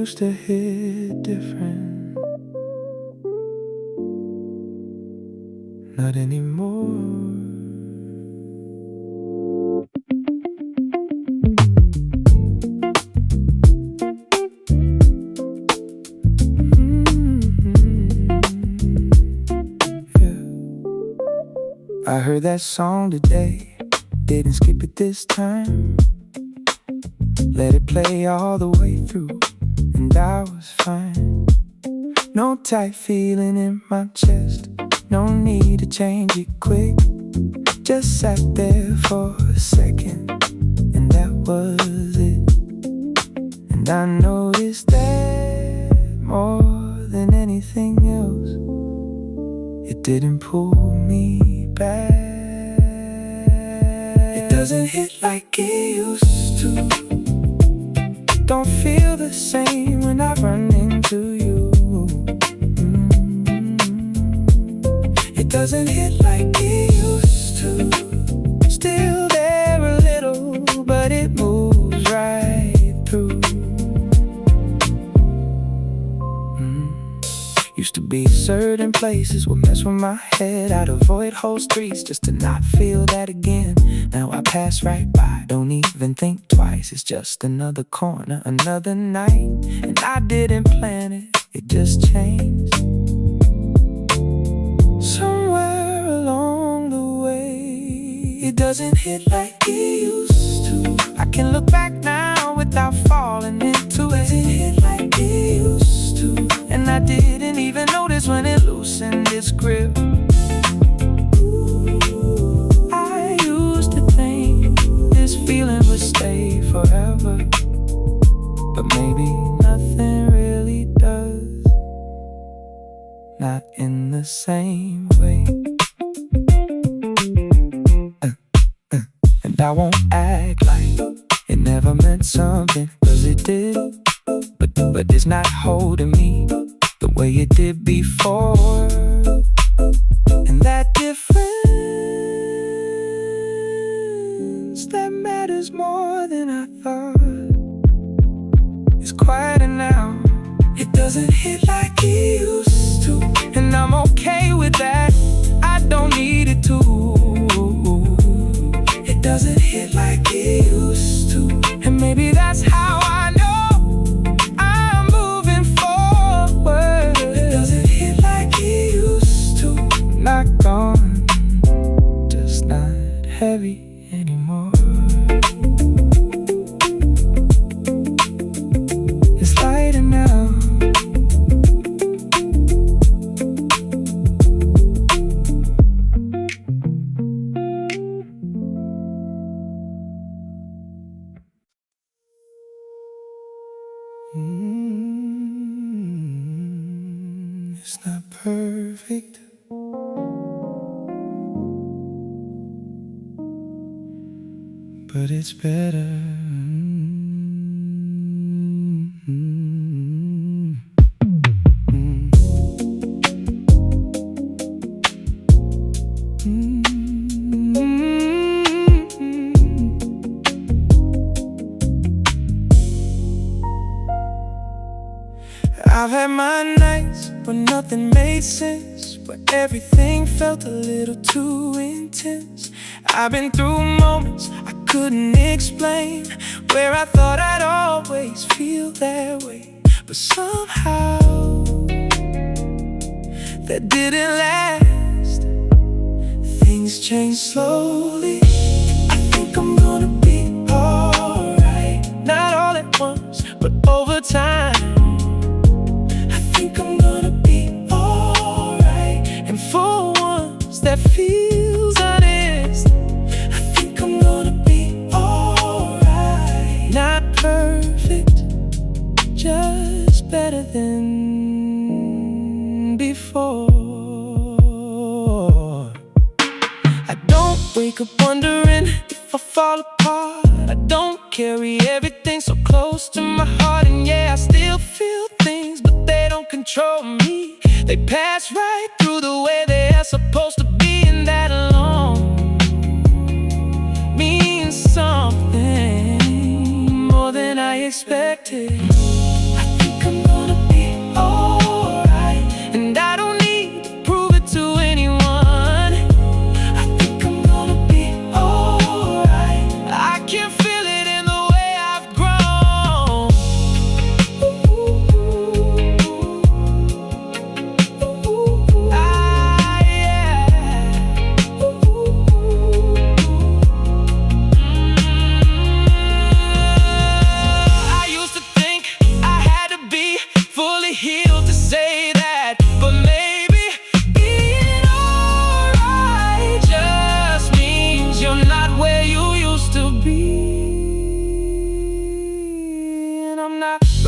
used to hit different. Not anymore. I heard that song today, didn't skip it this time. Let it play all the way through, and I was fine. No tight feeling in my chest, no need to change it quick. Just sat there for a second, and that was it. And I noticed that more than anything else, it didn't pull me back. It doesn't hit like it used to. Don't feel the same when I run into you. It doesn't hit like it used to. Still there a little, but it moves right through. Used to be certain places would mess with my head. I'd avoid whole streets just to not feel that again. Now I pass right by, don't even think twice. It's just another corner, another night. And I didn't plan it, it just changed. Somewhere along the way, it doesn't hit like it used to. I can look back now without falling into it. It doesn't hit like it used to. And I didn't even notice when it loosened its grip. I used to think this feeling would stay forever, but maybe nothing really does. Not in the same way. And I won't act like it never meant something, 'cause it did. But it's not holding me the way it did before. And that difference that matters more than I thought is quieter now. It doesn't hit like it used to, and I'm okay with that. I don't need it to. It doesn't hit like it used to, and maybe that's how I know I'm moving forward. It doesn't hit like it used to. Not gone, just not heavy anymore. It's lighter now. It's not perfect, but it's better. I've had my nights where nothing made sense, where everything felt a little too intense. I've been through moments I couldn't explain, where I thought I'd always feel that way. But somehow that didn't last. Things change slowly. I think I'm gonna be alright. Not all at once, but over time. I'm gonna be alright, and for once that feels honest. I think I'm gonna be alright. Not perfect, just better than before. I don't wake up wondering if I fall apart. I don't carry everything so close to my heart. And yeah, I still feel things, but they don't control me. They pass right through the way they are supposed to be. And that alone means something more than I expected. I think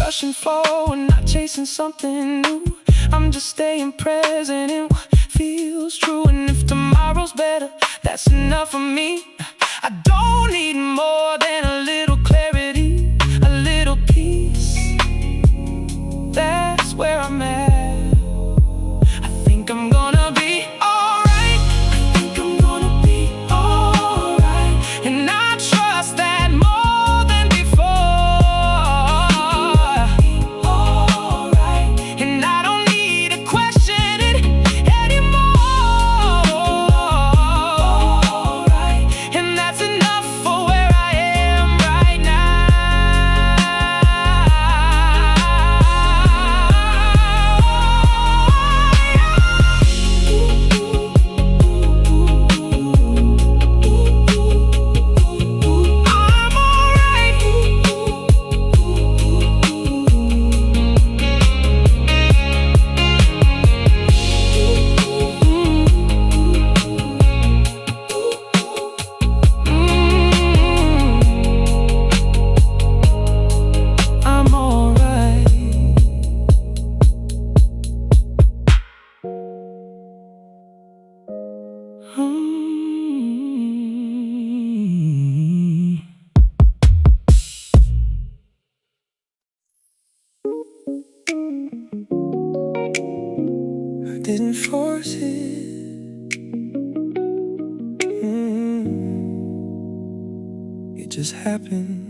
rushing forward, not chasing something new. I'm just staying present in what feels true. And if tomorrow's better, that's enough for me. I don't need more than a little clarity, a little peace. That's where I'm at. I think I'm gonna be alright. I think I'm gonna be alright. And I trust that more than before. Alright. And I don't need to question it anymore. Alright. And that's enough for where I am right now. I'm alright. I'm alright. I didn't force it. It just happened.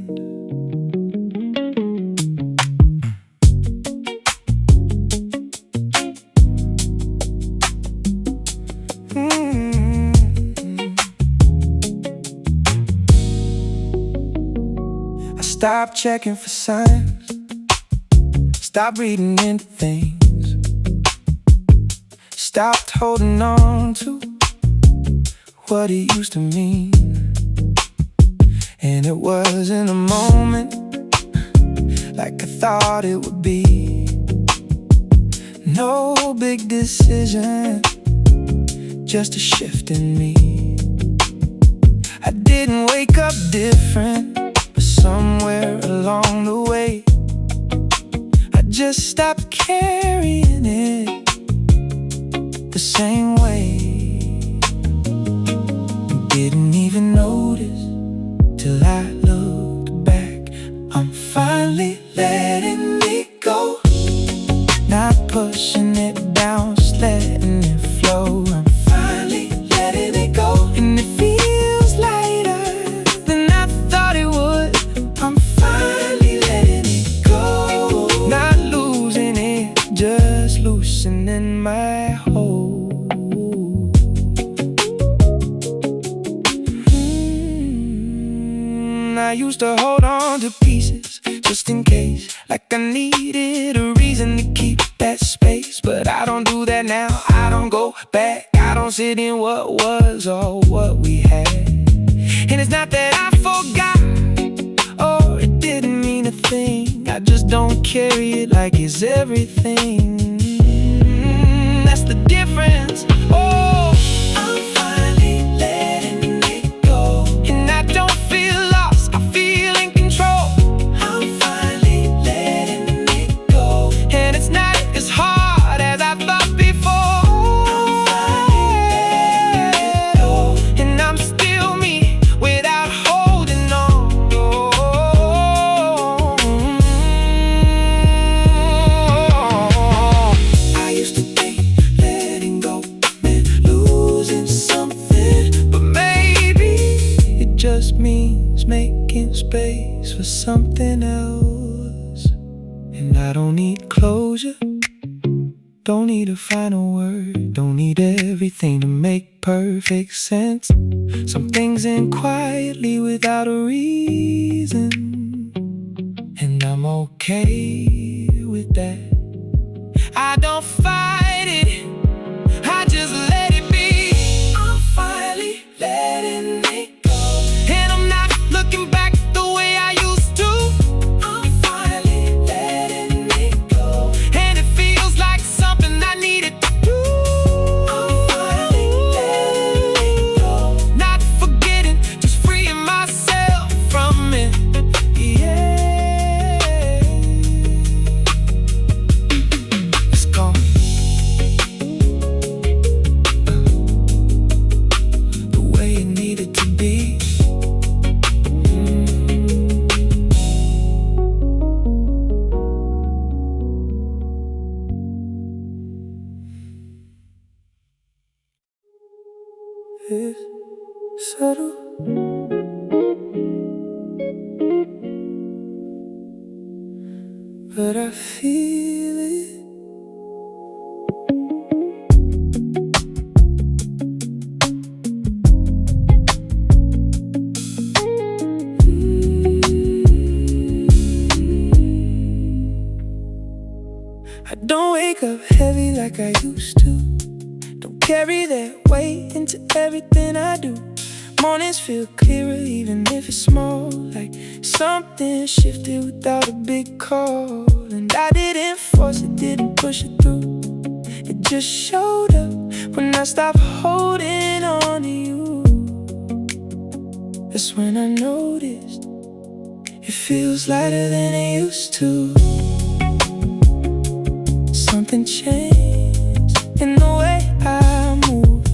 I stopped checking for signs, stopped reading into things, stopped holding on to what it used to mean. And it wasn't a moment like I thought it would be. No big decision, just a shift in me. I didn't wake up different, but somewhere along the way I just stopped carrying it the same way. Didn't even notice till I looked back. I'm finally letting it go, not pushing it down, just letting it flow. I'm finally letting it go, and it feels lighter than I thought it would. I'm finally letting it go, not losing it, just loosening my hold. I used to hold on to pieces just in case, like I needed a reason to keep that space. But I don't do that now, I don't go back, I don't sit in what was or what we had. And it's not that I forgot, or it didn't mean a thing, I just don't carry it like it's everything. That's the difference. Oh, I'm finally letting it go, and I don't feel lost, I feel in control. I'm finally letting it go, and it's not as hard as I thought before. I'm finally letting it go, and I'm still me without holding on. I used to think letting go meant losing something, but maybe it just means making space for something else. And I don't need closure, don't need a final word, don't need everything to make perfect sense. Some things end quietly without a reason, and I'm okay with that. I don't fight it, I just let it be. I'm finally letting it go, and I'm not looking back the way I used to. I'm finally letting it go, and it feels like something I needed to do. I'm finally letting it go, not forgetting, just freeing myself from it. Yeah. subtle. But I feel it. I don't wake up heavy like I used to. Don't carry that weight into everything I do. Mornings feel clearer even if it's small, like something shifted without a big call. And I didn't force it, didn't push it through. It just showed up when I stopped holding on to you. That's when I noticed it feels lighter than it used to. Something changed in the way I move.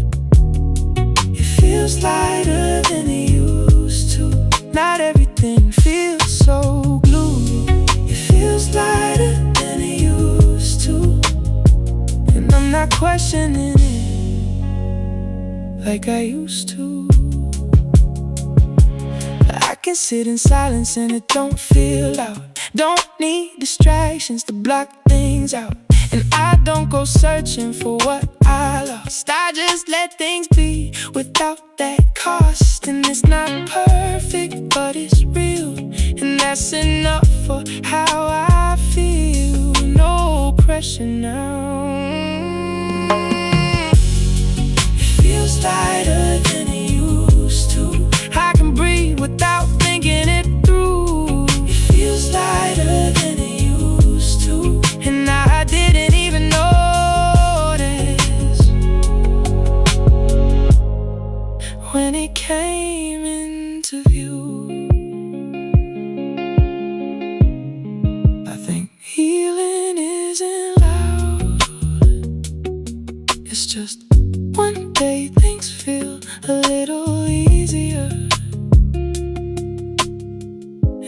It feels lighter than it used to. Not everything feels so glued. It feels lighter than it used to. And I'm not questioning it like I used to. I can sit in silence and it don't feel loud. Don't need distractions to block things out. And I don't go searching for what I lost. I just let things be without that cost. And it's not perfect, but it's real. And that's enough for how I feel. No pressure now. It feels lighter than it used to. I can breathe without thinking it through. It feels lighter than it used to. And I didn't even notice when it came into view. I think healing isn't loud. It's just one day things feel a little easier,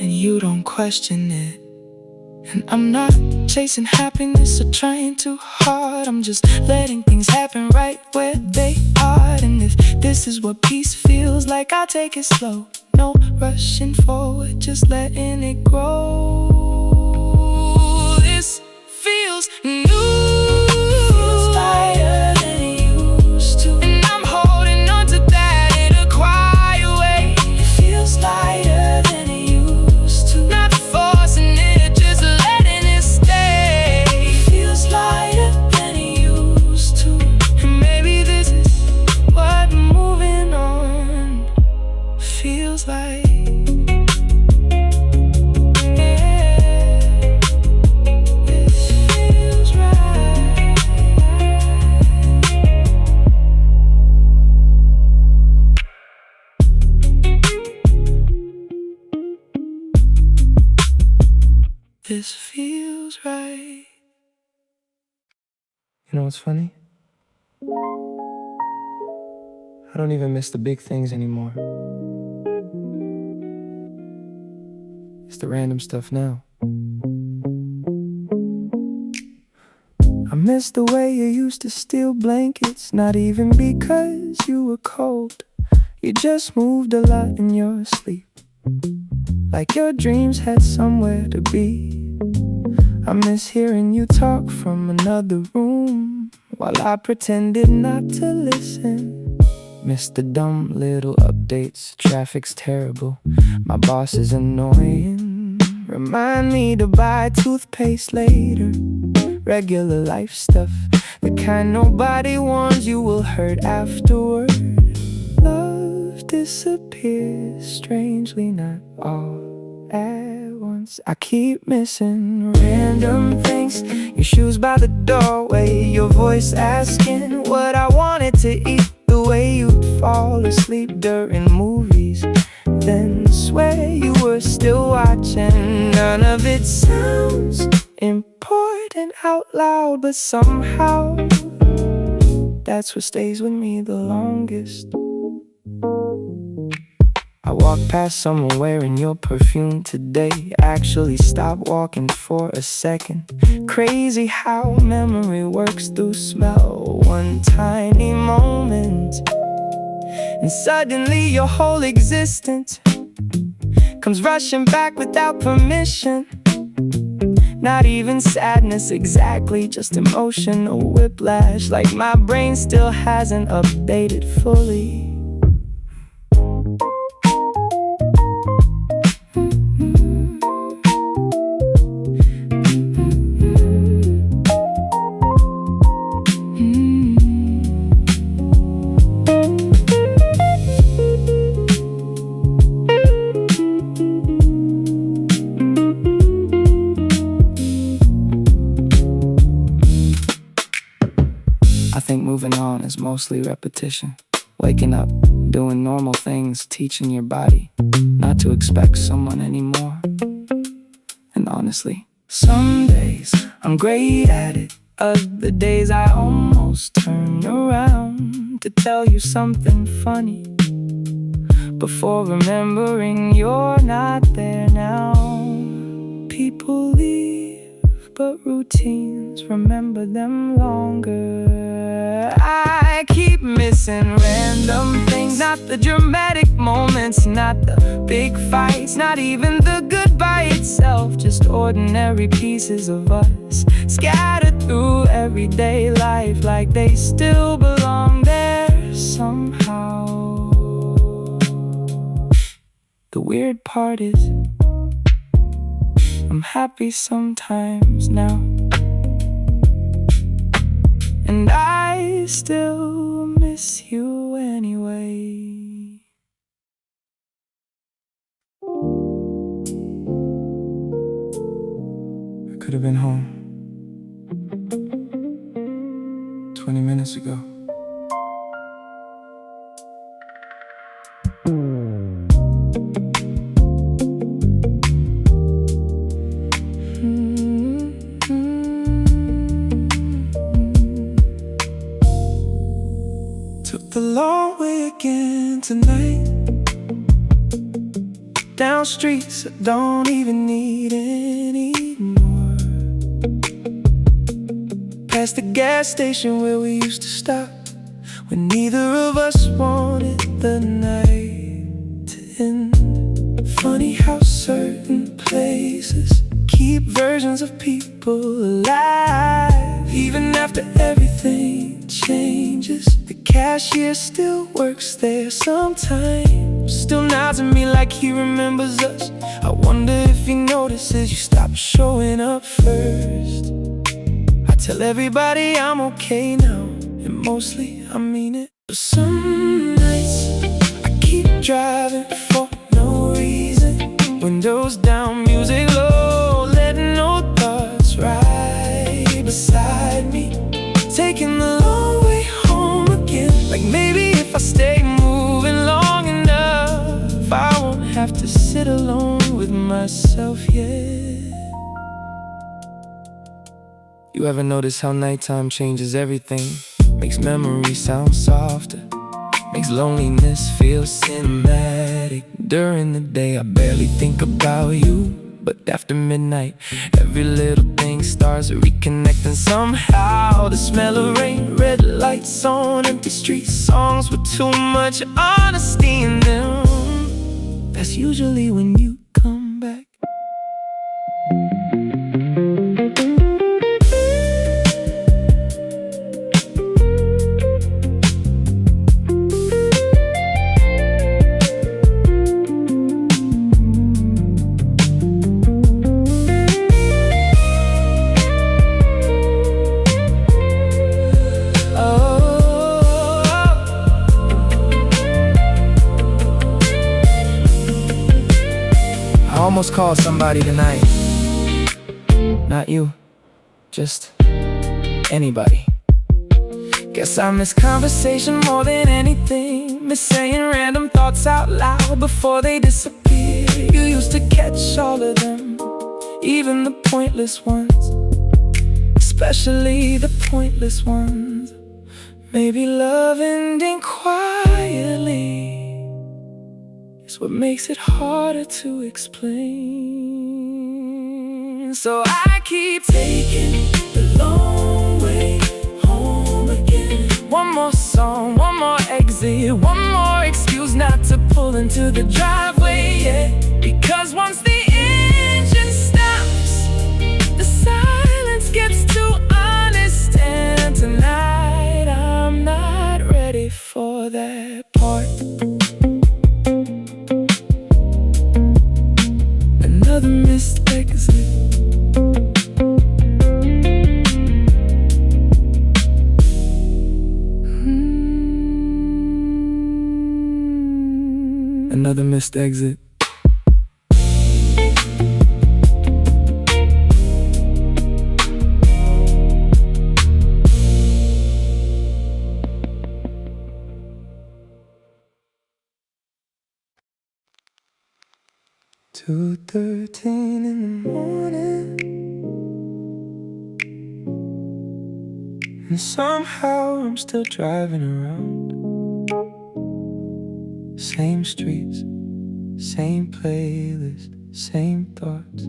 and you don't question it. And I'm not chasing happiness or trying too hard. I'm just letting things happen right where they are. And if this is what peace feels like, I'll take it slow. No rushing forward, just letting it grow. This feels new. Feels lighter than it used to. And I'm holding on to that in a quiet way. It feels lighter than it used to. Not forcing it, just letting it stay. It feels lighter than it used to. And maybe this is what moving on feels like. This feels right. You know what's funny? I don't even miss the big things anymore. It's the random stuff now. I miss the way you used to steal blankets, not even because you were cold. You just moved a lot in your sleep, like your dreams had somewhere to be. I miss hearing you talk from another room while I pretended not to listen. Miss the dumb little updates. Traffic's terrible, my boss is annoying. Remind me to buy toothpaste later. Regular life stuff, the kind nobody warns you will hurt afterward. Love disappears strangely, not all at once. I keep missing random things. Your shoes by the doorway, your voice asking what I wanted to eat. The way you'd fall asleep during movies, then swear you were still watching. None of it sounds important out loud, but somehow that's what stays with me the longest. I walked past someone wearing your perfume today. Actually stopped walking for a second. Crazy how memory works through smell. One tiny moment And suddenly your whole existence comes rushing back without permission. Not even sadness exactly, just emotional whiplash. Like my brain still hasn't updated fully. I think moving on is mostly repetition. Waking up, doing normal things, teaching your body not to expect someone anymore. And honestly, some days I'm great at it. Other days I almost turn around to tell you something funny before remembering you're not there now. People leave, but routines remember them longer. I keep missing random things, not the dramatic moments, not the big fights, not even the goodbye itself. Just ordinary pieces of us scattered through everyday life, like they still belong there somehow. The weird part is I'm happy sometimes now, and I still miss you anyway. I could have been home 20 minutes ago. Took the long way again tonight, down streets I don't even need anymore, past the gas station where we used to stop when neither of us wanted the night to end. Funny how certain places keep versions of people alive. Even after everything changes, the cashier still works there sometimes, still nods at me like he remembers us. I wonder if he notices you stopped showing up first. I tell everybody I'm okay now, and mostly I mean it. But some nights I keep driving for no reason, windows down, music low, letting old thoughts ride beside me, taking the long way home again. Like maybe if I stay moving long enough, I won't have to sit alone with myself yet. You ever notice how nighttime changes everything? Makes memories sound softer, makes loneliness feel cinematic. During the day I barely think about you, but after midnight every little thing starts reconnecting somehow. The smell of rain, red lights on empty streets, songs with too much honesty in them. That's usually when you come back. I almost called somebody tonight. Not you, just anybody. Guess I miss conversation more than anything, miss saying random thoughts out loud before they disappear. You used to catch all of them, even the pointless ones, especially the pointless ones. Maybe love ending quietly is what makes it harder to explain. So I keep taking the long way home again. One more song, one more exit. exit, one more excuse not to pull into the driveway, yeah. Because once the engine stops, the silence gets too honest. And tonight I'm not ready for that part. Another missed exit. Another missed exit. "2:13 in the morning, and somehow I'm still driving around. Same streets, same playlist, same thoughts,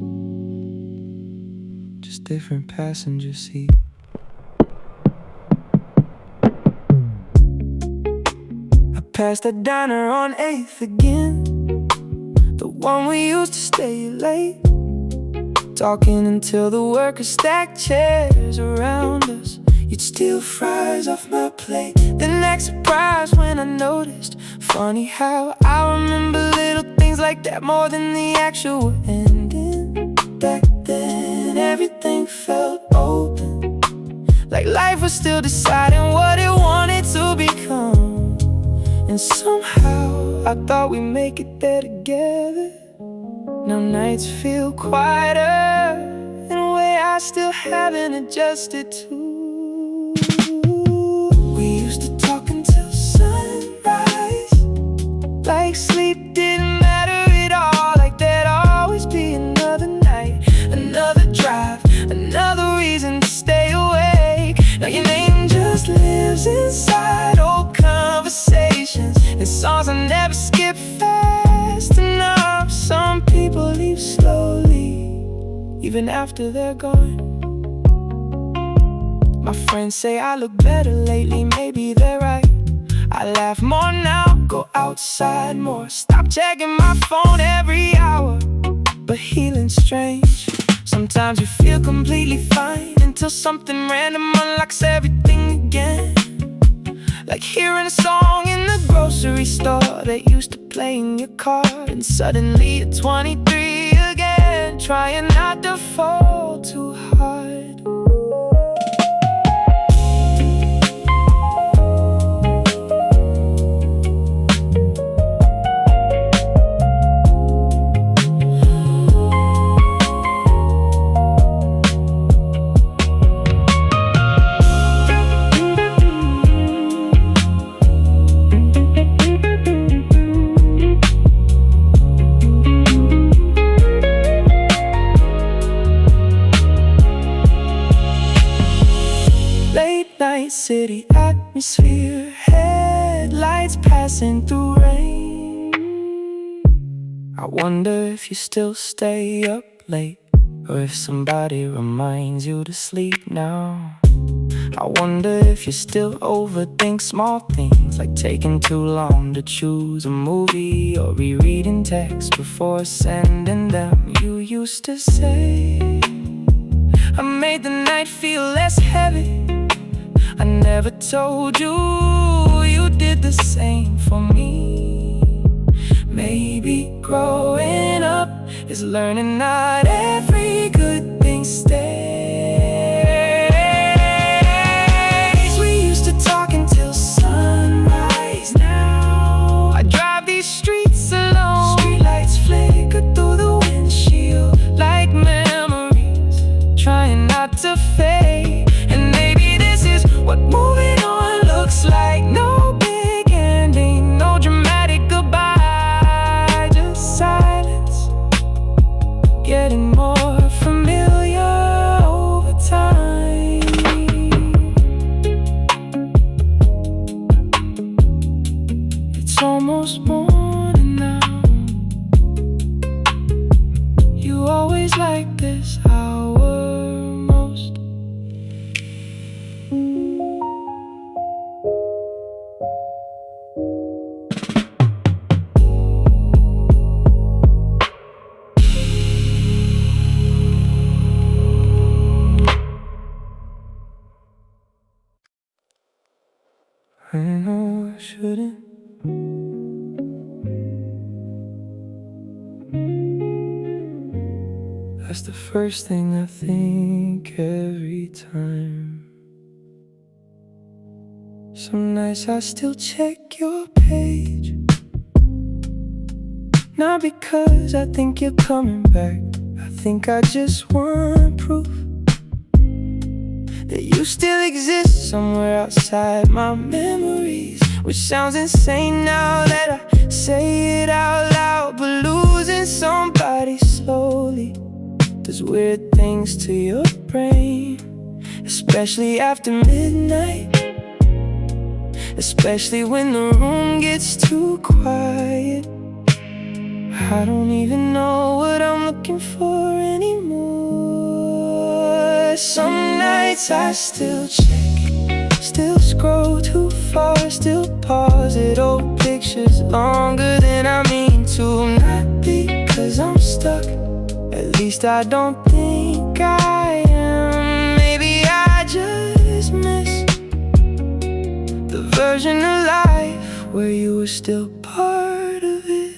just different passenger seat. I passed that diner on 8th again, the one we used to stay late, talking until the workers stacked chairs around us. You'd steal fries off my plate, then act surprised when I noticed. Funny how I remember little things like that more than the actual ending. Back then everything felt open, like life was still deciding what it wanted to become. And somehow I thought we'd make it there together. Now nights feel quieter in a way I still haven't adjusted to. We used to talk until sunrise, like sleep didn't matter at all, like there'd always be another night, another drive, another reason to stay awake. Now your name just lives inside old conversations and songs I never skip fast enough. Some people leave slowly, even after they're gone. My friends say I look better lately, maybe they're right. I laugh more now, go outside more, stop checking my phone every hour. But healing's strange, sometimes you feel completely fine until something random unlocks everything again. Like hearing a song in the grocery store that used to play in your car, and suddenly you're 23 again, trying not to fall too hard. City atmosphere, headlights passing through rain. I wonder if you still stay up late, or if somebody reminds you to sleep now. I wonder if you still overthink small things, like taking too long to choose a movie, or rereading texts before sending them. You used to say I made the night feel less heavy. I never told you you did the same for me. Maybe growing up is learning not every good thing stays. We used to talk until sunrise. Now I drive these streets alone, streetlights flicker through the windshield like memories, trying not to fade. And maybe this is what moving on looks like. No big ending, no dramatic goodbye, just silence, getting more familiar. That's the first thing I think every time. Some nights I still check your page, not because I think you're coming back. I think I just want proof that you still exist somewhere outside my memories. Which sounds insane now that I say it out loud, but losing somebody slowly does weird things to your brain. Especially after midnight, especially when the room gets too quiet. I don't even know what I'm looking for anymore. Some nights I still check, still scroll too far, still pause at old pictures longer than I mean to. Not because I'm stuck, at least I don't think I am. Maybe I just miss the version of life where you were still part of it.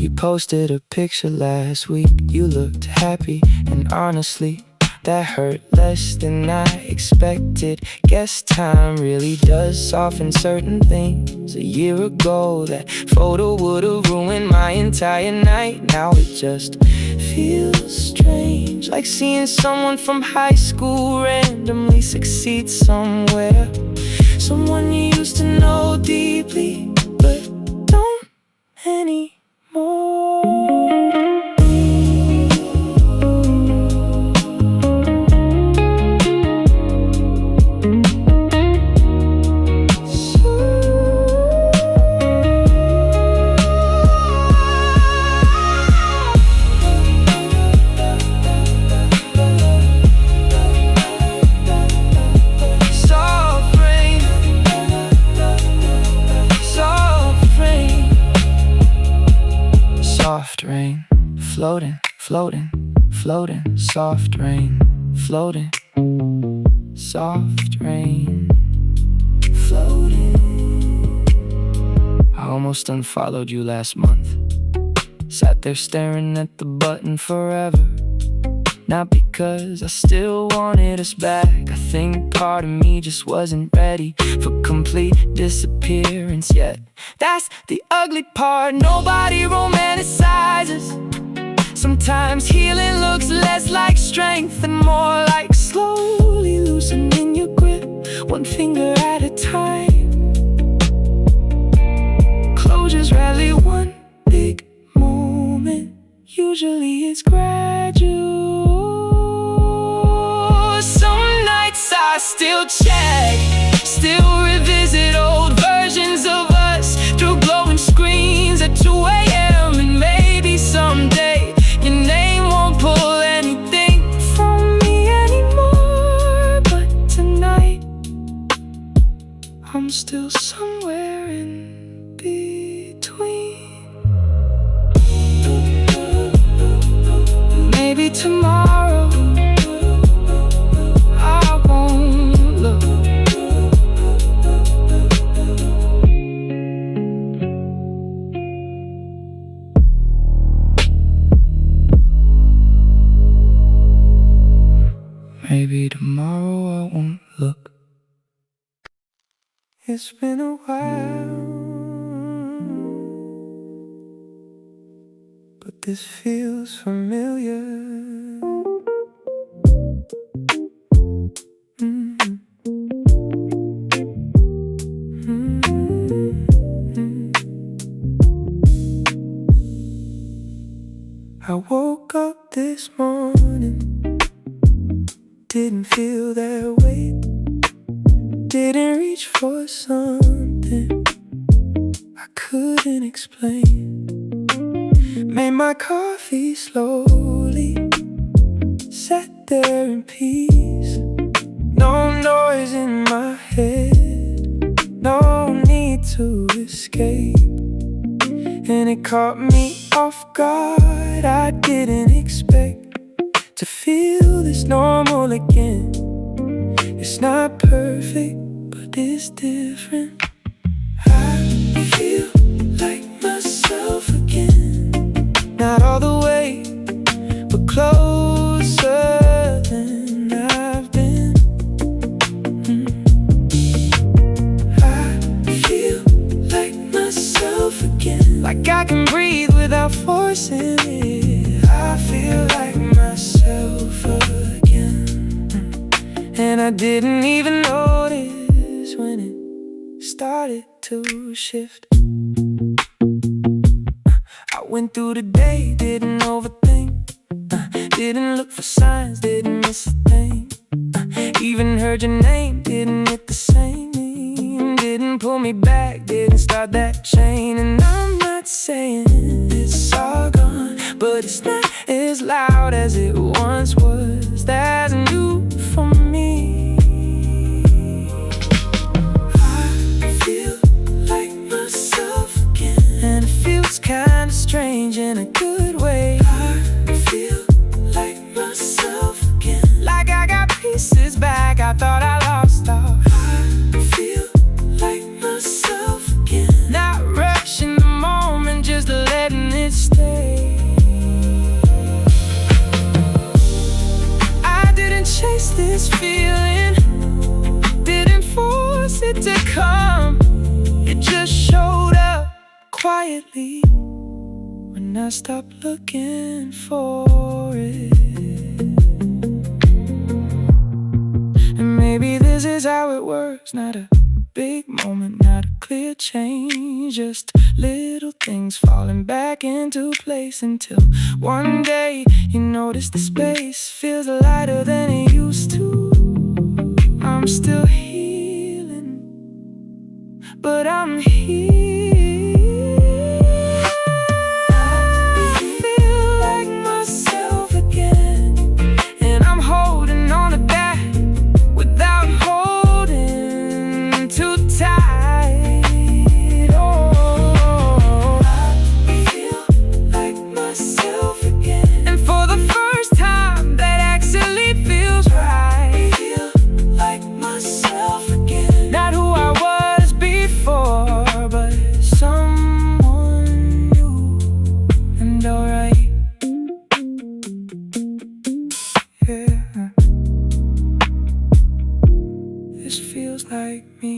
You posted a picture last week, you looked happy, and honestly, that hurt less than I expected. Guess time really does soften certain things. A year ago, that photo would've ruined my entire night. Now it just feels strange, like seeing someone from high school randomly succeed somewhere. Someone you used to know deeply, but don't anymore. Soft rain, floating, floating, floating. Soft rain, floating. Soft rain, floating. I almost unfollowed you last month. Sat there staring at the button forever. Not because I still wanted us back. I think part of me just wasn't ready for complete disappearance yet. That's the ugly part, nobody romanticizes. Sometimes healing looks less like strength and more like slowly loosening your grip, one finger at a time. Closure's rarely one big moment, usually it's gradual. Some nights I still check, still revisit old versions of us through glowing screens at 2 a.m. And maybe someday your name won't pull anything from me anymore. But tonight I'm still somewhere in between. Maybe tomorrow I won't look. Maybe tomorrow I won't look. It's been a while, but this feels familiar. I woke up this morning, didn't feel that way. Didn't reach for something I couldn't explain. Made my coffee slowly, sat there in peace. No noise in my head, no need to escape. And it caught me off guard, I didn't expect to feel this normal again. It's not perfect, but it's different. I feel like myself again. Not all the way, like I can breathe without forcing it. I feel like myself again, and I didn't even notice when it started to shift. I went through the day, didn't overthink, didn't look for signs, didn't miss a thing. Even heard your name, didn't hit the same. Didn't pull me back, didn't start that chain. And I'm not saying it's all gone, but it's not as loud as it once was. That's new for me. I feel like myself again, and it feels kinda strange in a good way. I feel like myself again, like I got pieces back I thought I lost all. I feel like myself again, not rushing the moment, just letting it stay. I didn't chase this feeling, didn't force it to come. It just showed up quietly when I stopped looking for it. And maybe this is how it works, not a big moment, not a clear change, just little things falling back into place until one day you notice the space feels lighter than it used to. I'm still healing, but I'm here. I feel like myself again, and I'm holding on to that without holding too tight. Oh, I feel like myself again, and for the first time that actually feels right. I feel like myself again, not who I was before, but someone new and alright. Yeah, this feels like me.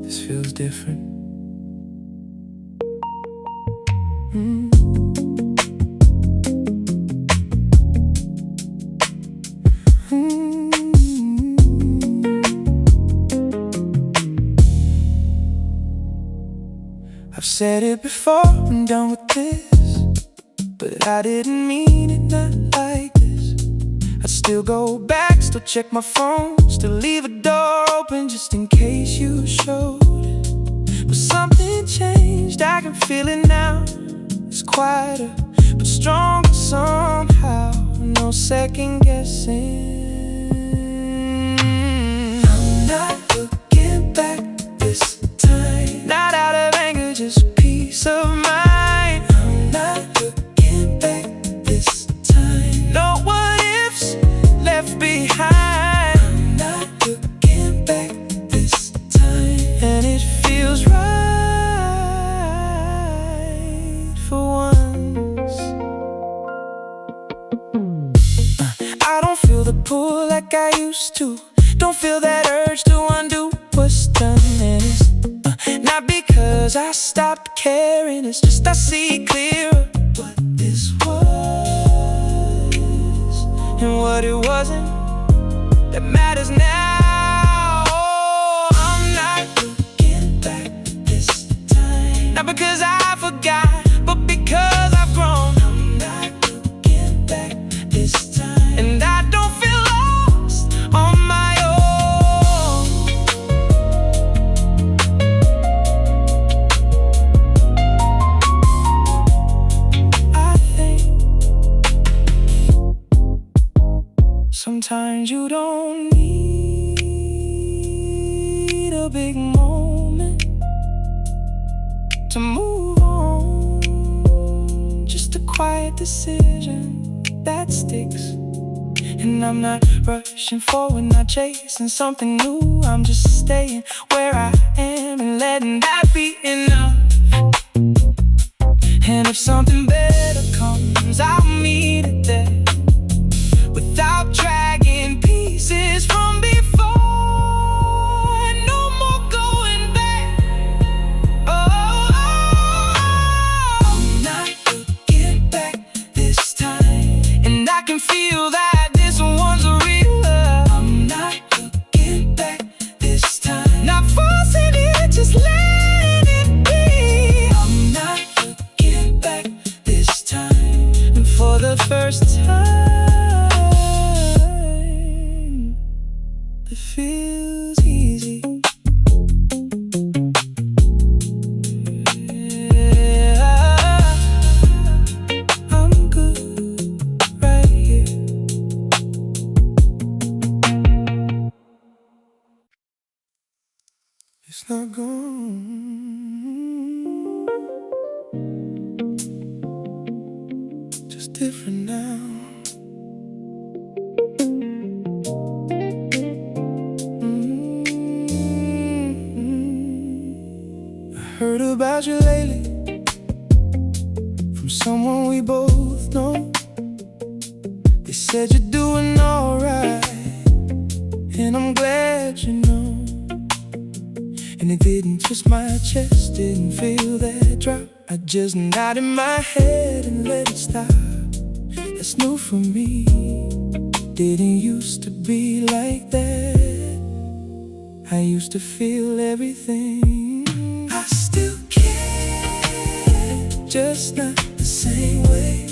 This feels different. I've said it before, I'm done with this, but I didn't mean it not like this. I'd still go back, still check my phone, still leave a door open just in case you showed it. But something changed, I can feel it now. It's quieter, but stronger somehow. No second guessing. I'm not looking back this time, not out of anger, just peace of mind. I'm not looking back this time, no what ifs left behind. I'm not looking back this time, and it feels right for once. I don't feel the pull like I used to, don't feel that urge to undo what's done. And it's not because I stopped caring, it's just I see clearer what this was and what it wasn't that matters now. Oh, I'm not looking back this time, not because I forgot, but because I've grown. I'm not looking back this time, and I don't feel lost on my own. I think sometimes you don't need a big moment to move on, just a quiet decision that sticks. And I'm not rushing forward, not chasing something new. I'm just staying where I am and letting that be enough. And if something better comes, I'll meet it there. I can feel that this one's a real love. I'm not looking back this time. Not forcing it, just letting it be. I'm not looking back this time. And for the first time, it feels easy. It's not gone, just different now. I heard about you lately from someone we both know. They said you're doing alright, and I'm glad you know. And it didn't twist my chest, didn't feel that drop. I just nodded my head and let it stop. That's new for me, didn't used to be like that. I used to feel everything. I still care, just not the same way.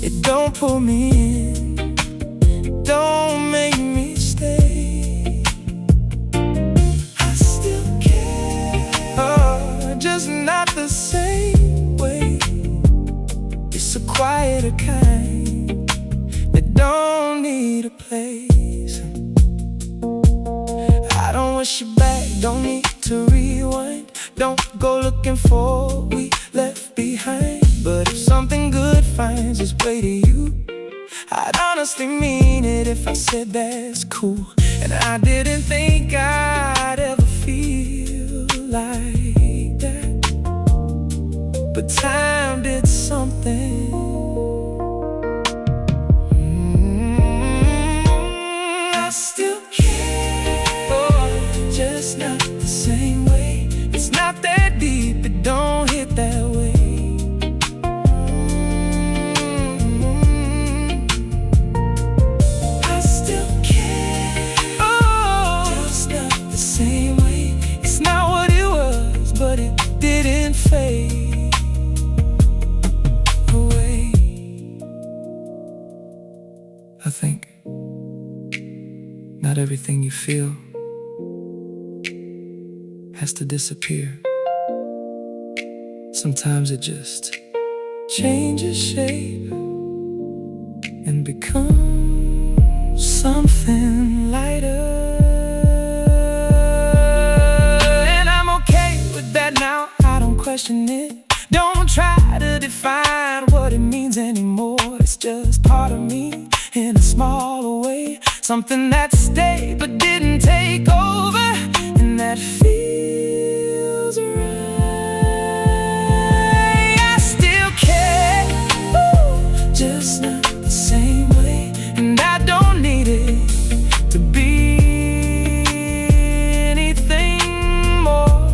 It don't pull me in, don't make me stay. Just not the same way. It's a quieter kind that don't need a place. I don't wish you back, don't need to rewind. Don't go looking for what we left behind. But if something good finds its way to you, I'd honestly mean it if I said that's cool. And I didn't think I'd ever feel like that, but time did something. I still care, oh, just not the same way. It's not that deep, it don't hit that way. I still care, oh, just not the same way. It's not what it was, but it didn't fade away. I think not everything you feel has to disappear. Sometimes it just changes shape and becomes something lighter. And I'm okay with that now, I don't question it. Don't try to define what it means anymore. It's just part of me in a smaller way. Something that stayed but didn't take over, and that feels right. I still care, ooh, just not the same way. And I don't need it to be anything more.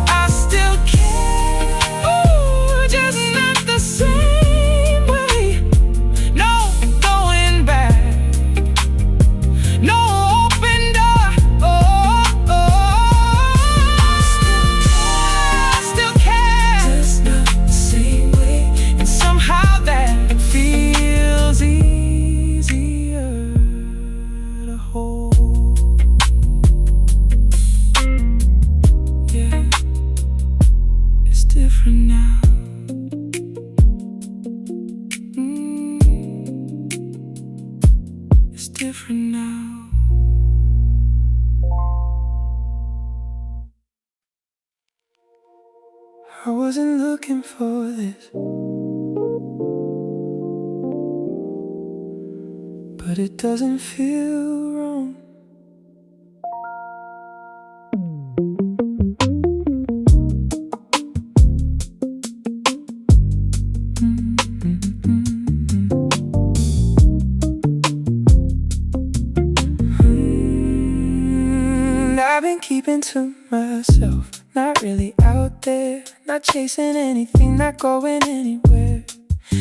I still care, ooh, just not the same way. No going back, no open door. Oh, oh, I still care, just not the same way. And somehow that feels easier to hold. Yeah, it's different now. It's different now. I wasn't looking for this, but it doesn't feel wrong. I've been keeping to myself, not really out there, not chasing anything, not going anywhere.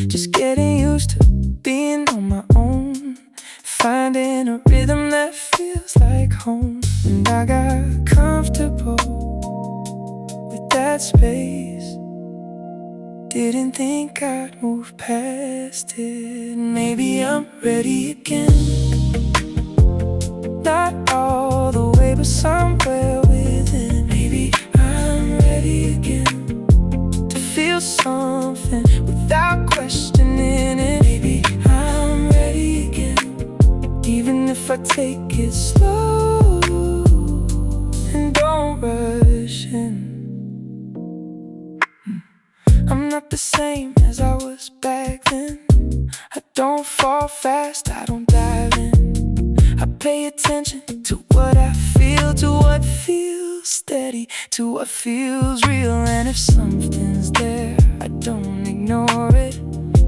Just getting used to being on my own, finding a rhythm that feels like home. And I got comfortable with that space. Didn't think I'd move past it. Maybe I'm ready again. Not all the way, but somewhere within. Maybe I'm ready again to feel something without questioning it. Maybe I'm ready again, even if I take it slow and don't rush in. I'm not the same as I was back then. I don't fall fast, I don't dive in. I pay attention to what I feel, to what feels steady, to what feels real. And if something's there, I don't ignore it,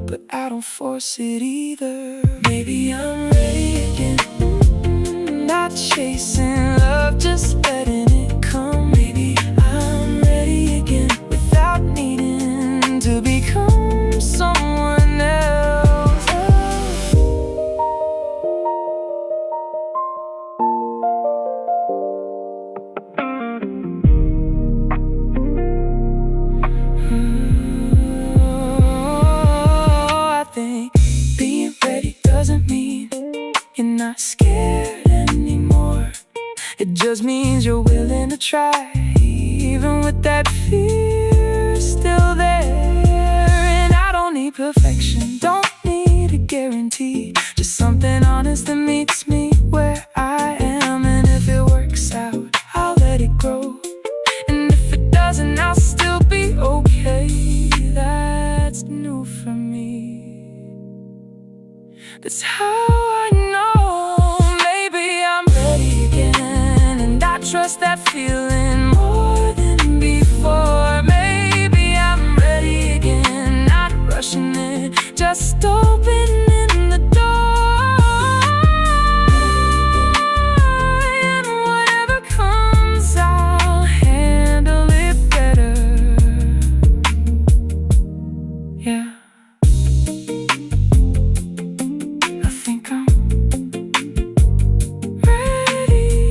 but I don't force it either. Maybe I'm ready again, not chasing love, just letting it come. Maybe I'm ready again without needing to become someone else. I think being ready doesn't mean you're not scared anymore. It just means you're willing to try, even with that fear still there. And I don't need perfection, don't need a guarantee, just something honest that meets me where I am. And if it works out, I'll let it grow, and if it doesn't, I'll still be okay. That's new for me, that's how I know. Maybe I'm ready again, and I trust that feeling more than before. Maybe I'm ready again, not rushing it, just opening the door. And whatever comes, I'll handle it better. Yeah, I think I'm ready.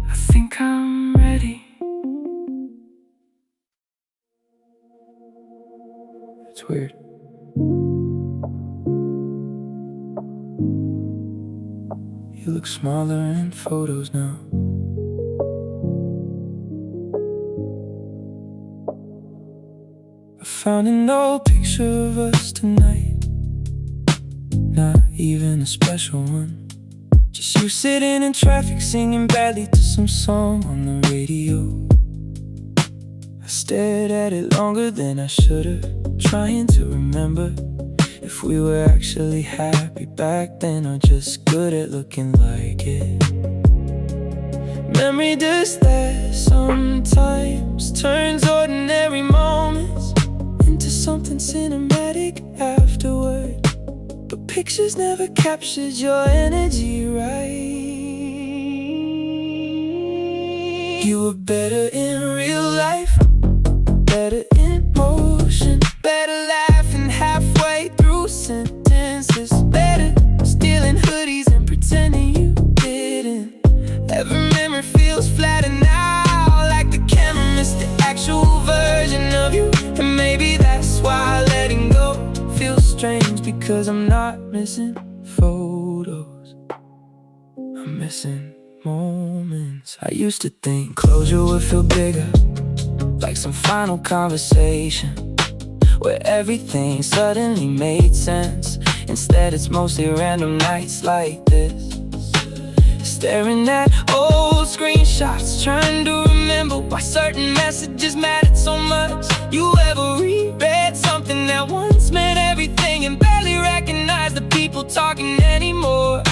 I think I'm ready. It's weird. You look smaller in photos now. I found an old picture of us tonight, not even a special one. Just you sitting in traffic, singing badly to some song on the radio. I stared at it longer than I should've, trying to remember if we were actually happy back then, or just good at looking like it. Memory does that sometimes, turns ordinary moments into something cinematic afterward. But pictures never captured your energy right. You were better in real life, better in motion, better laughing halfway through sentences, better stealing hoodies and pretending you didn't. Every memory feels flatter now, like the camera missed the actual version of you. And maybe that's why letting go feels strange, because I'm not missing photos, I'm missing moments. I used to think closure would feel bigger, like some final conversation where everything suddenly made sense. Instead it's mostly random nights like this, staring at old screenshots, trying to remember why certain messages mattered so much. You ever reread something that once meant everything and barely recognized the people talking anymore?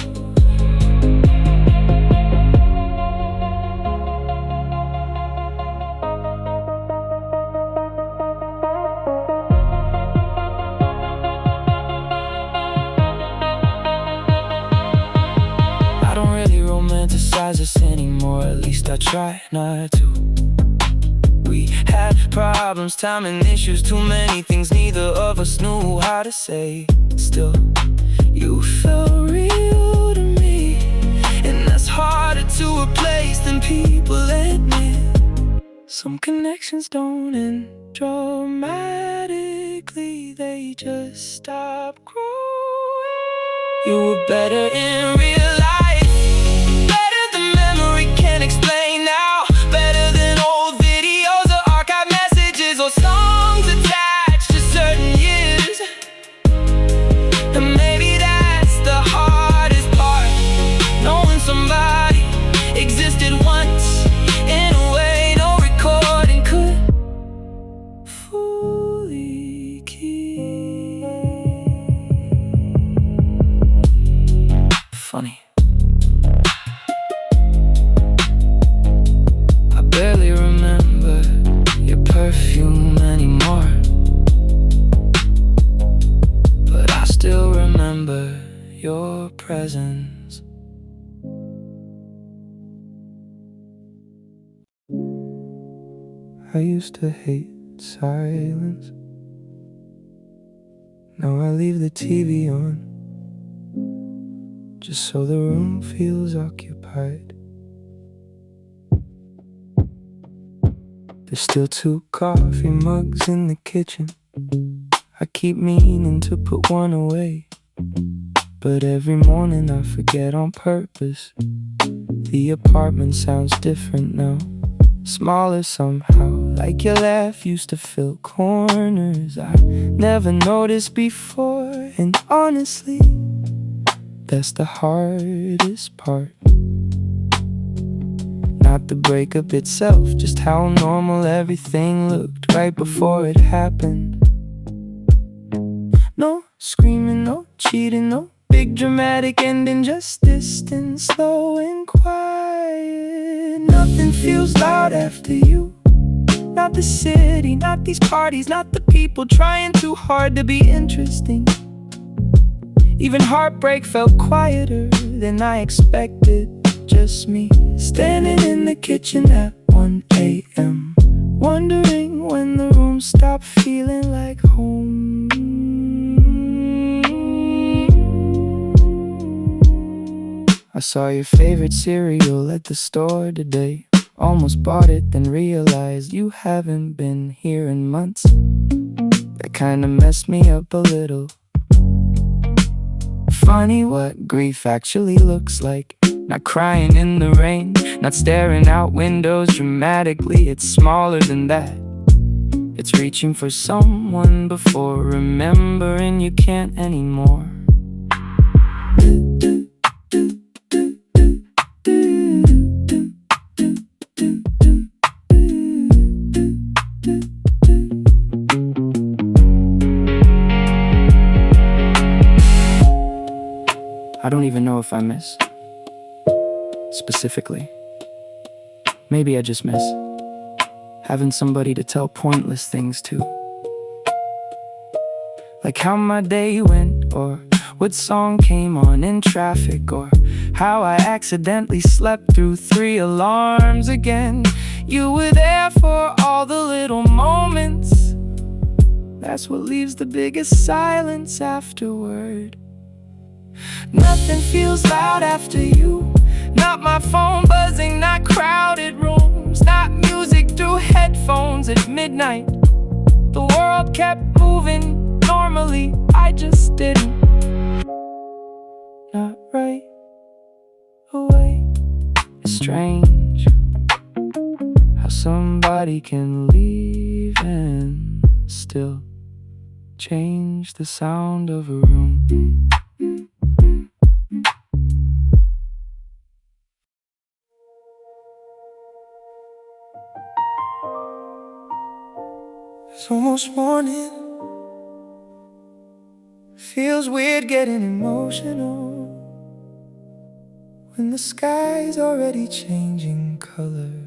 I don't really romanticize us anymore, at least I try not to. We had Problems, time and issues, too many things neither of us knew how to say. Still, you felt real to me, and that's harder to replace than people admit. Some connections don't end dramatically, they just stop growing. You were better in real life, better than memory can explain now, better than old videos or archived messages or songs attached to certain years. And maybe that's the hardest part, knowing somebody existed once in a way no recording could fully keep. Funny, I barely remember your perfume anymore, but I still remember your presence. I used to hate silence. Now I leave the TV on, just so the room feels occupied. There's still 2 coffee mugs in the kitchen. I keep meaning to put one away, but every morning I forget on purpose. The apartment sounds different now, smaller somehow, like your laugh used to fill corners I never noticed before. And honestly, that's the hardest part. Not the breakup itself, just how normal everything looked right before it happened. No screaming, no cheating, no big dramatic ending, just distant, slow and quiet. Nothing feels loud after you. Not the city, not these parties, not the people trying too hard to be interesting. Even heartbreak felt quieter than I expected. Just me, standing in the kitchen at 1 a.m., wondering when the room stopped feeling like home. I saw your favorite cereal at the store today. Almost bought it, then realized you haven't been here in months. That kinda messed me up a little. Funny what grief actually looks like. Not crying in the rain, not staring out windows dramatically. It's smaller than that. It's reaching for someone before remembering you can't anymore. I don't even know if I miss specifically. Maybe I just miss having somebody to tell pointless things to, like how my day went, or what song came on in traffic, or how I accidentally slept through 3 alarms again. You were there for all the little moments. That's what leaves the biggest silence afterward. Nothing feels loud after you. Not my phone buzzing, not crowded rooms, not music through headphones at midnight. The world kept moving normally, I just didn't. Not right away. It's strange how somebody can leave and still change the sound of a room. It's almost morning. Feels weird getting emotional when the sky's already changing colors.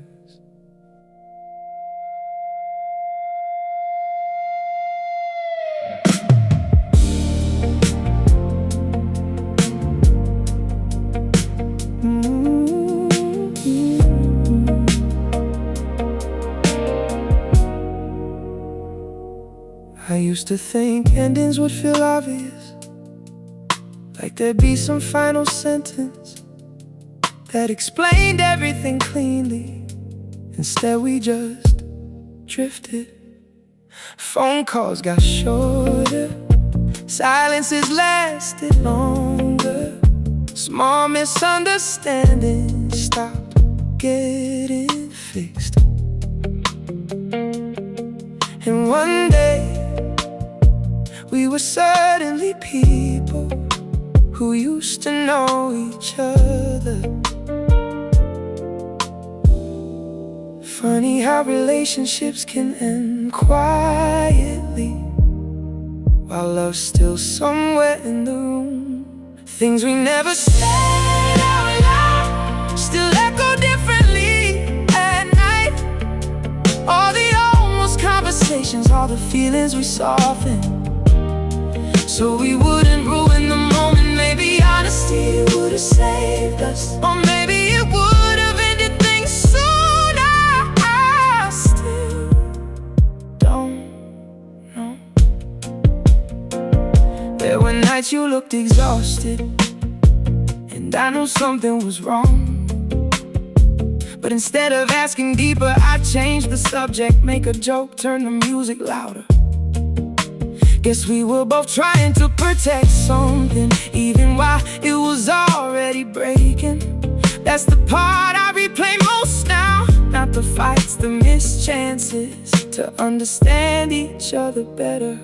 I used to think endings would feel obvious, like there'd be some final sentence that explained everything cleanly. Instead we just drifted. Phone calls got shorter, silences lasted longer. Small misunderstandings stopped getting fixed. And one day we were suddenly people who used to know each other. Funny how relationships can end quietly while love's still somewhere in the room. Things we never said out loud still echo differently at night. All the almost conversations, all the feelings we soften, so we wouldn't ruin the moment. Maybe honesty would have saved us, or maybe it would have ended things sooner. I still don't know. There were nights you looked exhausted, and I knew something was wrong. But instead of asking deeper, I changed the subject, make a joke, turn the music louder. Guess we were both trying to protect something, even while it was already breaking. That's the part I replay most now. Not the fights, the missed chances to understand each other better.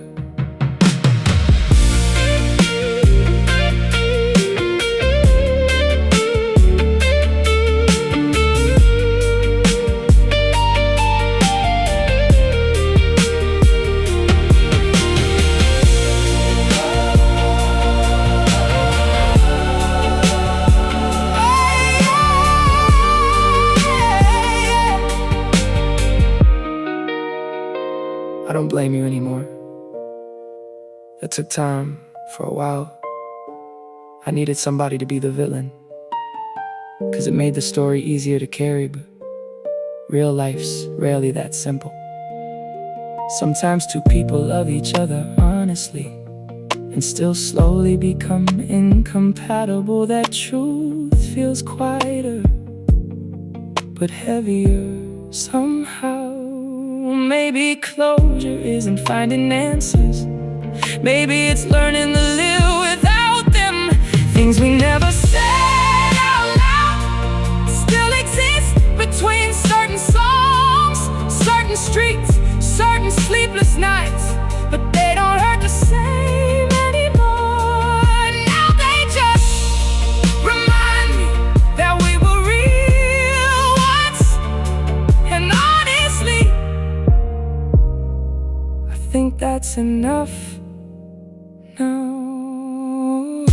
I don't blame you anymore. It took time for a while. I needed somebody to be the villain, 'cause it made the story easier to carry, but real life's rarely that simple. Sometimes two people love each other honestly and still slowly become incompatible. That truth feels quieter, but heavier somehow. Maybe closure isn't finding answers. Maybe it's learning to live without them. Things we never said out loud still exist between certain songs, certain streets, certain sleepless nights, but they don't hurt the same anymore. Now they just remind me that we were real once. And honestly, I think that's enough now.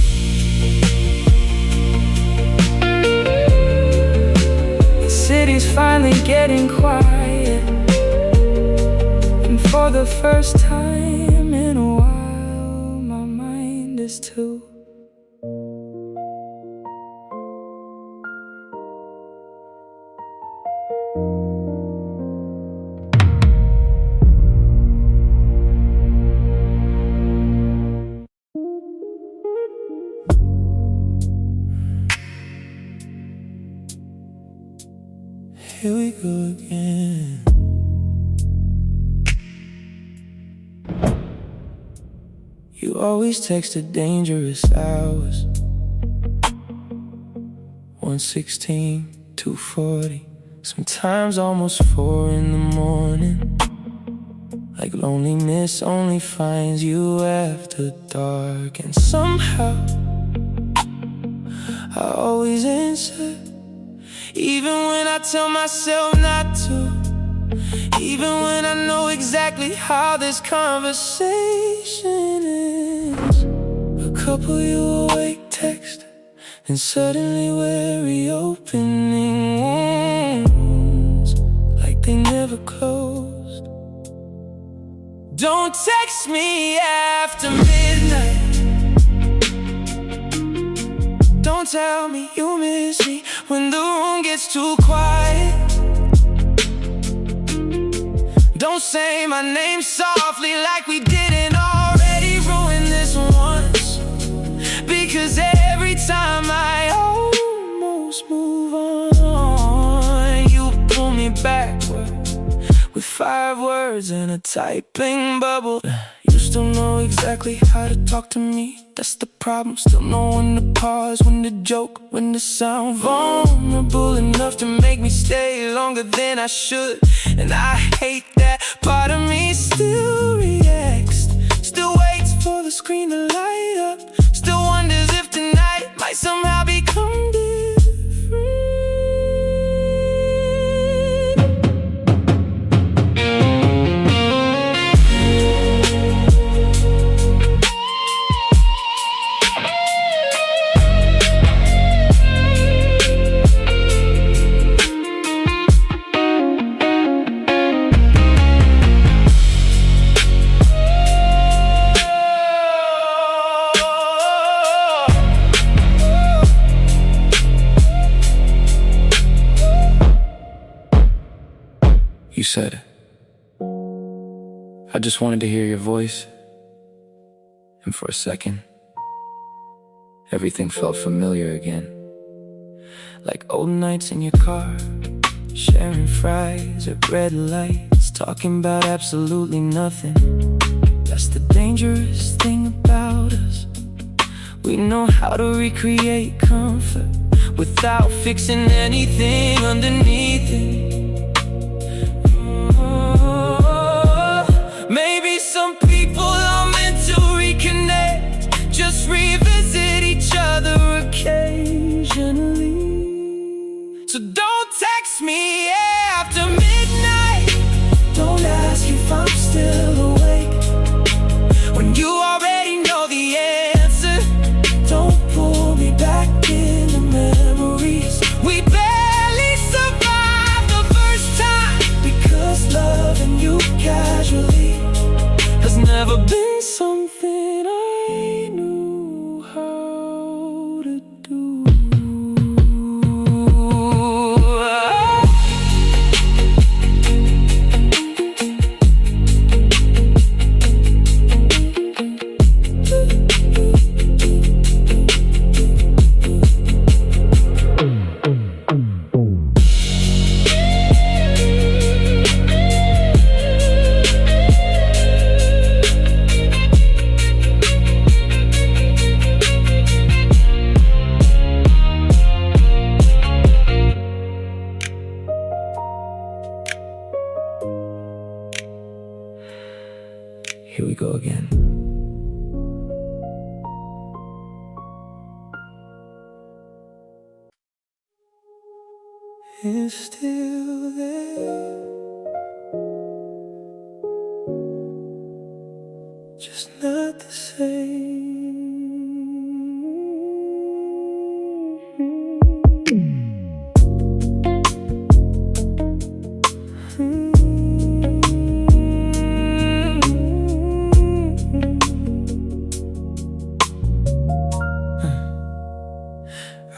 The city's finally getting quiet, and for the first time in a while, my mind is too. Here we go again. You always text at dangerous hours, 1:16, 2:40, sometimes almost 4 in the morning. Like loneliness only finds you after dark. And somehow I always answer, even when I tell myself not to, even when I know exactly how this conversation ends. A couple you awake text, and suddenly we're reopening wounds like they never closed. Don't text me after midnight. Don't tell me you miss me when the room gets too quiet. Don't say my name softly like we didn't already ruin this once. Because every time I almost move on, you pull me backward with 5 words in a typing bubble. You still know exactly how to talk to me. That's the problem. Still know when to pause, when to joke, when to sound vulnerable enough to make me stay longer than I should. And I hate that part of me still reacts, still waits for the screen to light up, still wonders if tonight might somehow become different. You said, I just wanted to hear your voice. And for a second, everything felt familiar again. Like old nights in your car, sharing fries at red lights, talking about absolutely nothing. That's the dangerous thing about us. We know how to recreate comfort without fixing anything underneath it. Maybe some people are meant to reconnect, just revisit each other occasionally. So don't text me after midnight, don't ask if I'm still awake when you already know the answer. Don't pull me back into memories we barely survived the first time, because loving you casually never been something I knew how to do. Here we go again. It's still there, just not the same.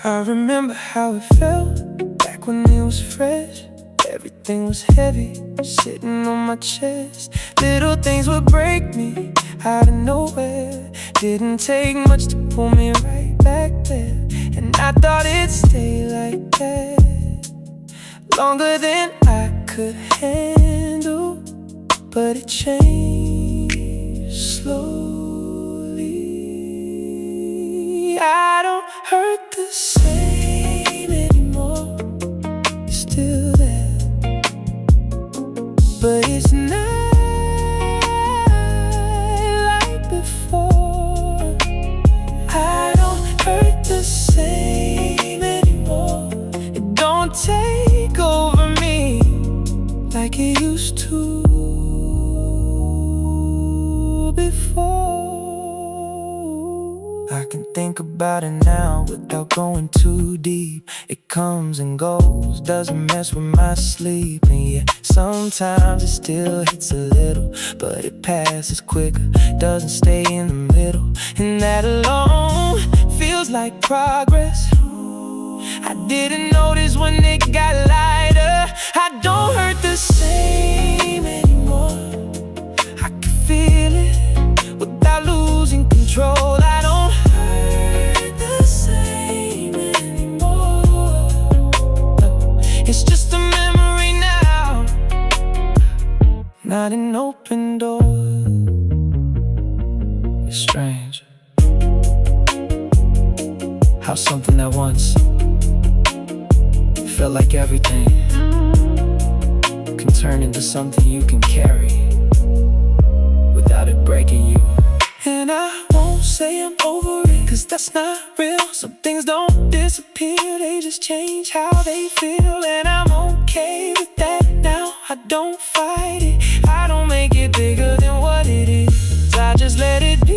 I remember how it felt back when it was fresh. Everything was heavy, sitting on my chest. Little things would break me out of nowhere. Didn't take much to pull me right back there. And I thought it'd stay like that longer than I could handle. But it changed slowly. I don't hurt the same anymore. It's still there, but it's not like before. I don't hurt the same anymore. It don't take over me like it used to before. I can think about it now without going too deep. It comes and goes, doesn't mess with my sleep. And yeah, sometimes it still hits a little, but it passes quicker, doesn't stay in the middle. And that alone feels like progress. I didn't notice when it got lighter. I don't hurt the same anymore. not an open door. It's strange how something that once felt like everything can turn into something you can carry without it breaking you. And I won't say I'm over it, 'cause that's not real. Some things don't disappear, they just change how they feel. And I'm okay with that now, I don't fight it. I don't make it bigger than what it is. I just let it be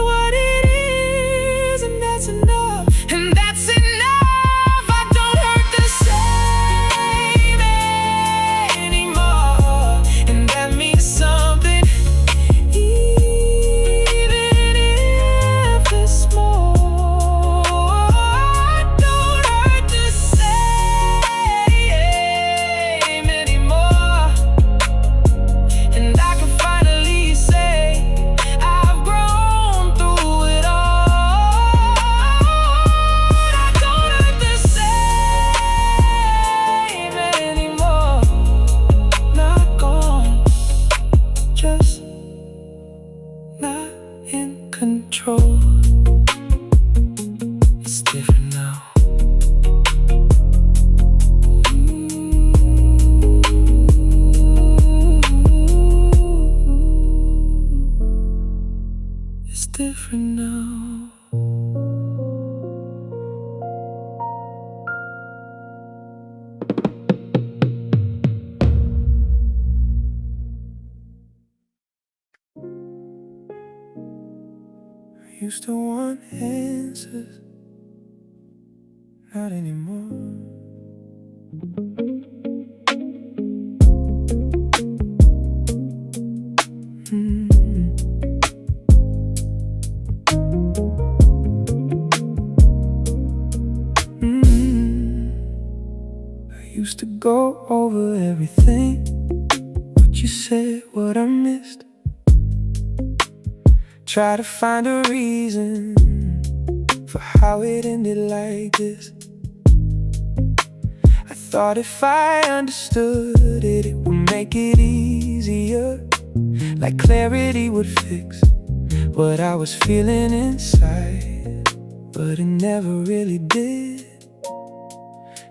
what it is, and that's enough. And that's enough. I don't hurt the same anymore, and that means something. Even if it's small, I don't hurt the same anymore. And I can finally say I've grown through it all. I don't hurt the same anymore. Not gone, just not in control. It's different now. It's different now. I used to want answers, not anymore. I used to go over everything, what you said, what I missed. Try to find a reason for how it ended like this. I thought if I understood it, it would make it easier. Like clarity would fix what I was feeling inside, but it never really did.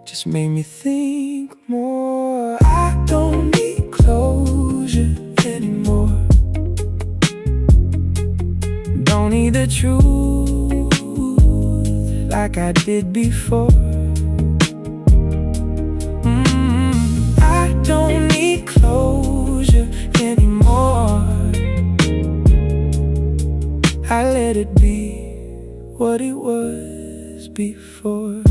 Just made me think more. I don't need closure anymore. Don't need the truth like I did before. I don't need closure anymore. I let it be what it was before.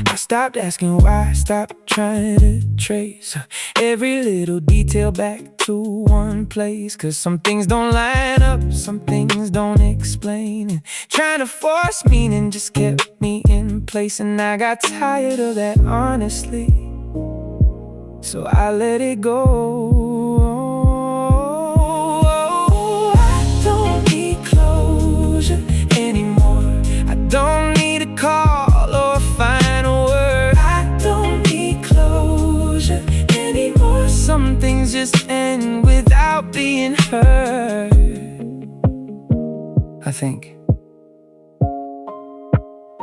I stopped asking why, I stopped trying to trace every little detail back to one place. 'Cause some things don't line up, some things don't explain, and trying to force meaning just kept me in place. And I got tired of that, honestly, so I let it go. I don't need closure anymore. I don't need a call or a final word. I don't need closure anymore. Some things just end without being heard. I think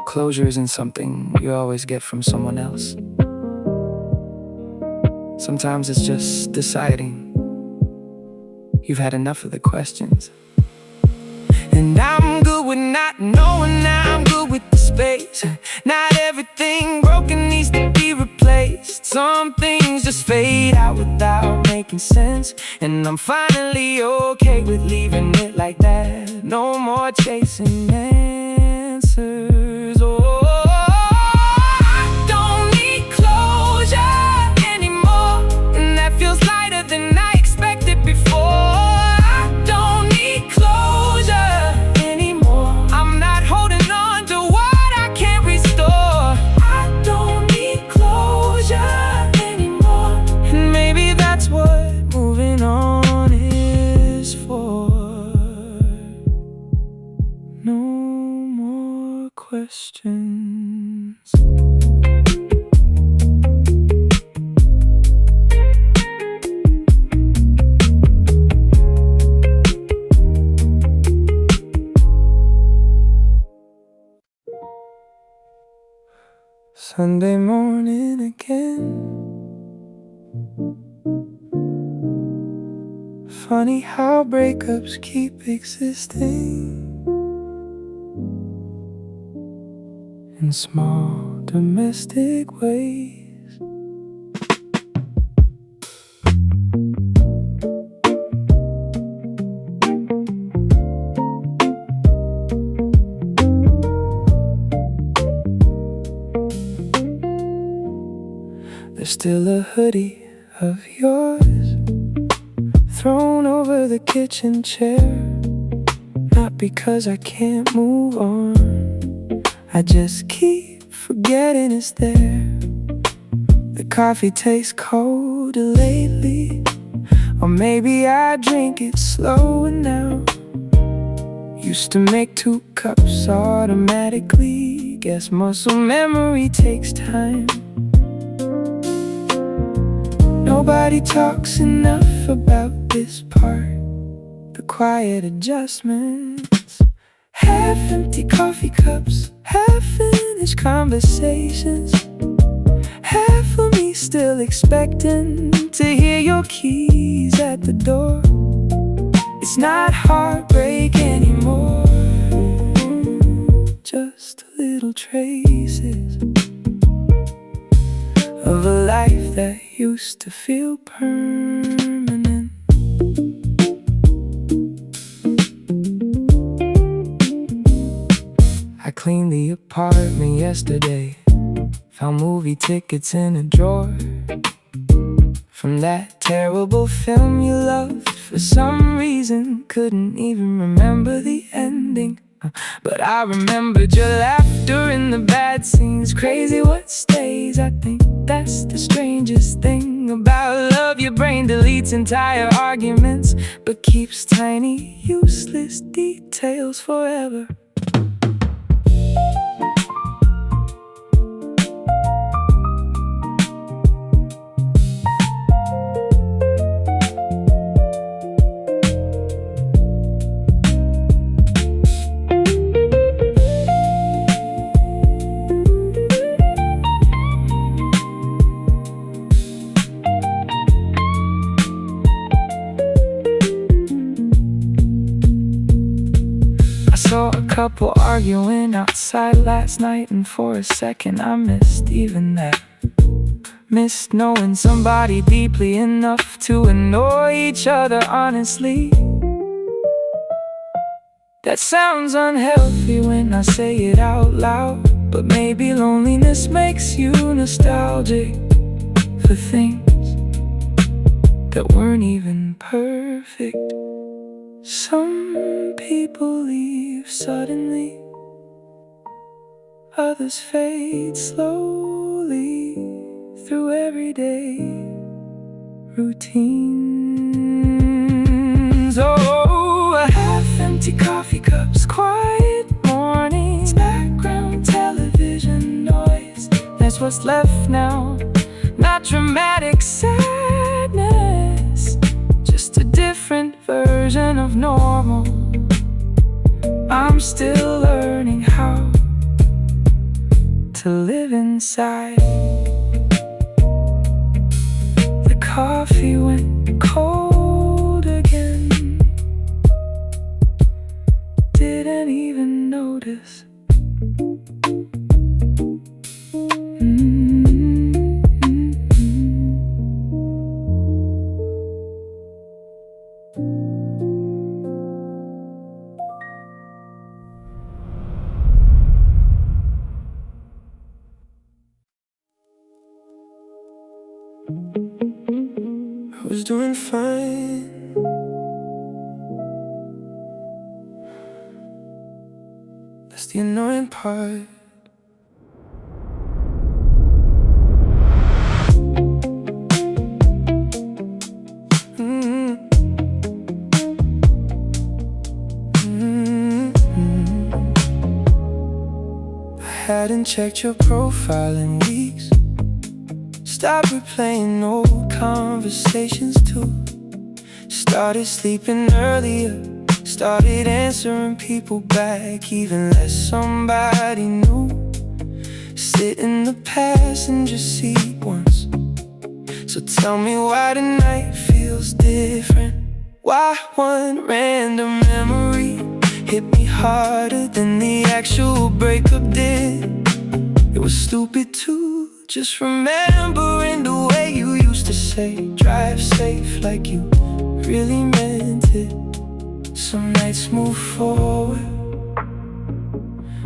closure isn't something you always get from someone else. Sometimes it's just deciding you've had enough of the questions. And I'm good with not knowing, now I'm good with the space. Not everything broken needs to be replaced. Some things just fade out without making sense, and I'm finally okay with leaving it like that. No more chasing answers. Oh, I don't need closure anymore, and that feels lighter than I expected before. I don't need closure anymore. I'm not holding on to what I can't restore. I don't need closure anymore, and maybe that's what moving on is for. No more questions. Sunday morning again. Funny how breakups keep existing in small domestic ways. There's still a hoodie of yours thrown over the kitchen chair. Not because I can't move on, I just keep forgetting it's there. The coffee tastes colder lately, or maybe I drink it slower now. Used to make 2 cups automatically. Guess muscle memory takes time. Nobody talks enough about this part, the quiet adjustments. Half-empty coffee cups, half-finished conversations. Half of me still expecting to hear your keys at the door. It's not heartbreak anymore, just little traces of a life that used to feel permanent. I cleaned the apartment yesterday, found movie tickets in a drawer from that terrible film you loved. For some reason, couldn't even remember the ending, but I remembered your laughter in the bad scenes. Crazy what stays, I think that's the strangest thing about love. Your brain deletes entire arguments, but keeps tiny, useless details forever. Saw a couple arguing outside last night, and for a second I missed even that. Missed knowing somebody deeply enough to annoy each other honestly. That sounds unhealthy when I say it out loud, but maybe loneliness makes you nostalgic for things that weren't even perfect. Some people leave suddenly, others fade slowly through everyday routines. Oh, half-empty coffee cups, quiet mornings, background television noise. That's what's left now, not dramatic sadness, just a different version of normal. I'm still learning how to live inside. The coffee went cold again, didn't even notice. I was doing fine, that's the annoying part. I hadn't checked your profile in weeks. Stop replaying old conversations too. Started sleeping earlier, started answering people back, even less somebody new. sit in the passenger seat once. So tell me why tonight feels different. Why one random memory hit me harder than the actual breakup did. It was stupid too, just remembering the way you used to say drive safe, like you really meant it. Some nights move forward,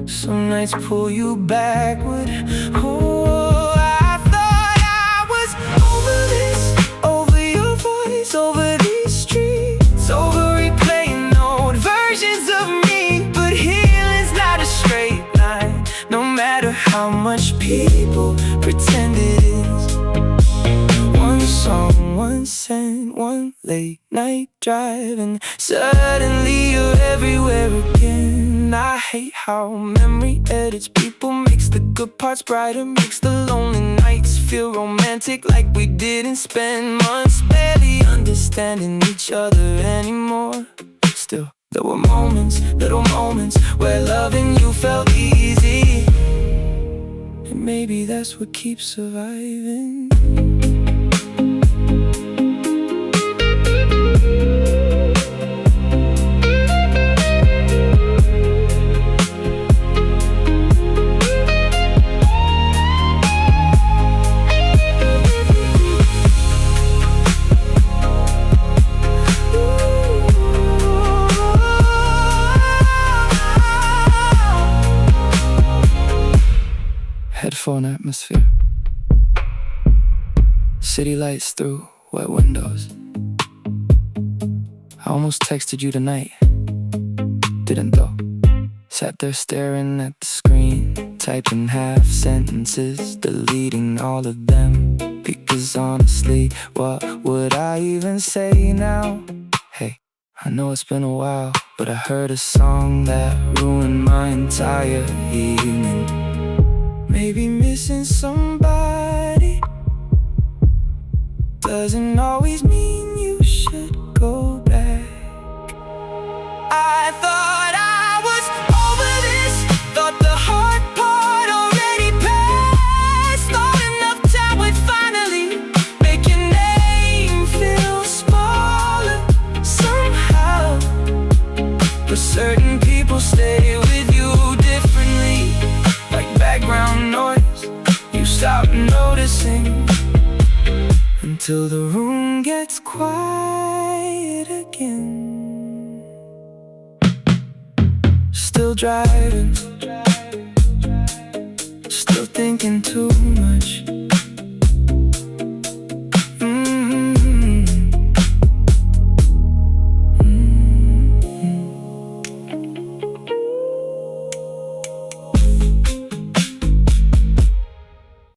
some nights pull you backward. Oh, I thought I was over this, over your voice, over these streets, over replaying old versions of me. But healing's not a straight line, no matter how much people pretend it is. One song, one scent, one late night drive, and suddenly you're everywhere again. I hate how memory edits people, makes the good parts brighter, makes the lonely nights feel romantic, like we didn't spend months barely understanding each other anymore. Still, there were moments, little moments, where loving you felt easy. And maybe that's what keeps surviving. Headphone atmosphere, city lights through wet windows. I almost texted you tonight, didn't though. Sat there staring at the screen, typing half sentences, deleting all of them. Because honestly, what would I even say now? Hey, I know it's been a while, but I heard a song that ruined my entire evening. Maybe missing somebody doesn't always mean you should go back. I thought I was over this, thought the hard part already passed. Thought enough time would finally make your name feel smaller somehow. But certain people stay with you differently, like background noise you stop noticing, until the room gets quiet again. Still driving, still thinking too much.